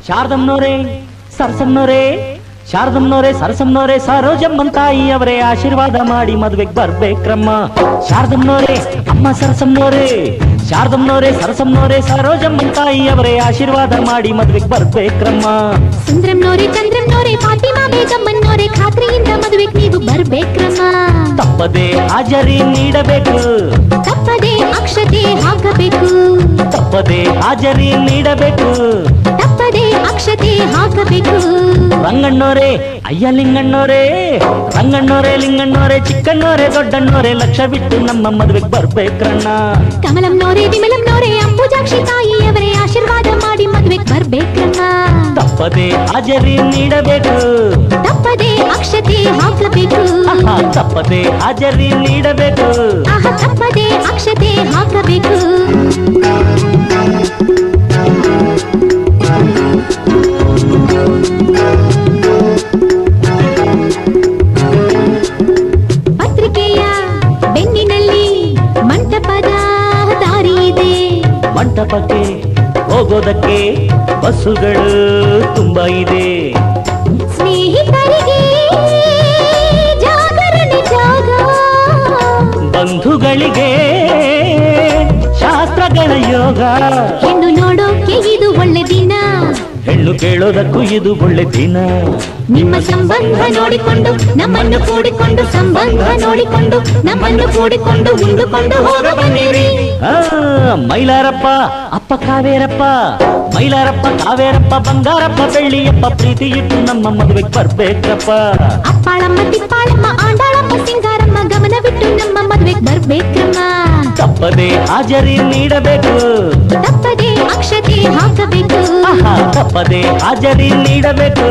ಶಾರದಮ್ಮನವರೇ ಸರಸಮ್ಮನವರೇ ಶಾರದಮ್ಮನವರೇ ಸರಸಮ್ಮನವರೇ ಸರೋಜಮ್ಮನ್ ತಾಯಿಯವರೇ ಆಶೀರ್ವಾದ ಮಾಡಿ ಮದುವೆಗೆ ಬರ್ಬೇಕ್ರಮ್ಮ. ಶಾರದಮ್ಮನವರೇ ಅಮ್ಮ ಸರಸಮ್ಮನವರೇ ಶಾರದಮ್ಮನವರೇ ಸರಸಮ್ಮನವರೇ ಸರೋಜಮ್ಮನ್ ತಾಯಿಯವರೇ ಆಶೀರ್ವಾದ ಮಾಡಿ ಮದುವೆಗೆ ಬರ್ಬೇಕ್ರಮ್ಮ. ಸುಂದ್ರಮ್ನವರೇ ಚಂದ್ರಮ್ನವರೇ ಫಾತಿಮಾ ಬೇಗಮ್ಮನವರೇ ಖಾತ್ರಿಯಿಂದ ಮದುವೆಗೆ ನೀವು ಬರ್ಬೇಕ್ರಮ್ಮ. ತಪ್ಪದೆ ಹಾಜರಿ ನೀಡಬೇಕು ತಪ್ಪದೆ ಅಕ್ಷತೆ ಹಾಕಬೇಕು ತಪ್ಪದೆ ಹಾಜರಿ ನೀಡಬೇಕು ತಪ್ಪದೆ ಅಕ್ಷತೆ ಹಾಕಬೇಕು. ರಂಗಣ್ಣೋರೇ ಅಯ್ಯ ಲಿಂಗಣ್ಣೋರೇ ರಂಗಣ್ಣೋರೇ ಲಿಂಗಣ್ಣೋರೇ ಚಿಕ್ಕಣ್ಣೋರೇ ದೊಡ್ಡಣ್ಣೋರೇ ಲಕ್ಷ ಬಿಟ್ಟು ನಮ್ಮ ಮದುವೆಗೆ ಬರ್ಬೇಕ್ರಣ್ಣ. ಕಮಲಮ್ನವರೇ ವಿಮಲಮ್ನವರೇ ಅಂಬುಜಾಕ್ಷಿ ತಾಯಿಯವರೇ ಆಶೀರ್ವಾದ ಮಾಡಿ ಮದುವೆಗೆ ಬರ್ಬೇಕ್ರಮ್ಮ. ತಪ್ಪದೆ ಹಾಜರಿ ನೀಡಬೇಕು ತಪ್ಪದೆ ಅಕ್ಷತೆ ಹಾಕಬೇಕು ತಪ್ಪದೆ ಹಾಜರಿ ನೀಡಬೇಕು ತಪ್ಪದೆ ಅಕ್ಷತೆ ಹಾಕಬೇಕು. ಪತ್ರಿಕೆಯ ಬೆನ್ನಿನಲ್ಲಿ ಮಂಟಪದ ದಾರಿ ಇದೆ. ಮಂಟಪಕ್ಕೆ ಹೋಗೋದಕ್ಕೆ ಬಸ್ಸುಗಳು ತುಂಬಾ ಇದೆ. ಸ್ನೇಹಿತರಿಗೆ ಜಾಗರಣೆ ಜಾಗ ಬಂಧುಗಳಿಗೆ ಶಾಸ್ತ್ರಗಳ ಯೋಗ. ಹೆಣ್ಣು ನೋಡೋಕೆ ಇದು ಒಳ್ಳೆ ದಿನ ಹೆಣ್ಣು ಕೇಳೋದಕ್ಕೂ ಇದು ಒಳ್ಳೆ ದಿನ. ನಿಮ್ಮ ಸಂಬಂಧ ನೋಡಿಕೊಂಡು ನಮ್ಮನ್ನು ಕೂಡಿಕೊಂಡು ಸಂಬಂಧ ನೋಡಿಕೊಂಡು ನಮ್ಮನ್ನು ಕೂಡಿಕೊಂಡು ಉಂಡುಕೊಂಡು ಹೋಗ ಬನ್ನಿರಿ. ಮೈಲಾರಪ್ಪ ಅಪ್ಪ ಕಾವೇರಪ್ಪ ಮೈಲಾರಪ್ಪ ಕಾವೇರಪ್ಪ ಬಂಗಾರಪ್ಪ ಬೆಳ್ಳಿಯಪ್ಪ ಪ್ರೀತಿ ಇಟ್ಟು ನಮ್ಮ ಮದುವೆಗೆ ಬರ್ಬೇಕಪ್ಪ. ಅಪ್ಪಾಳಮ್ಮ ತಿಪ್ಪಾಳಮ್ಮ ಆಂಡಾಳಮ್ಮ ಸಿಂಗಾರಮ್ಮ ಗಮನವಿಟ್ಟು ನಮ್ಮ ಮದುವೆಗೆ ಬರ್ಬೇಕಮ್ಮ. ತಪ್ಪದೆ ಹಾಜರಿ ನೀಡಬೇಕು ತಪ್ಪದೆ ಅಕ್ಷತೆ ಹಾಕಬೇಕು ತಪ್ಪದೆ ಹಾಜರಿ ನೀಡಬೇಕು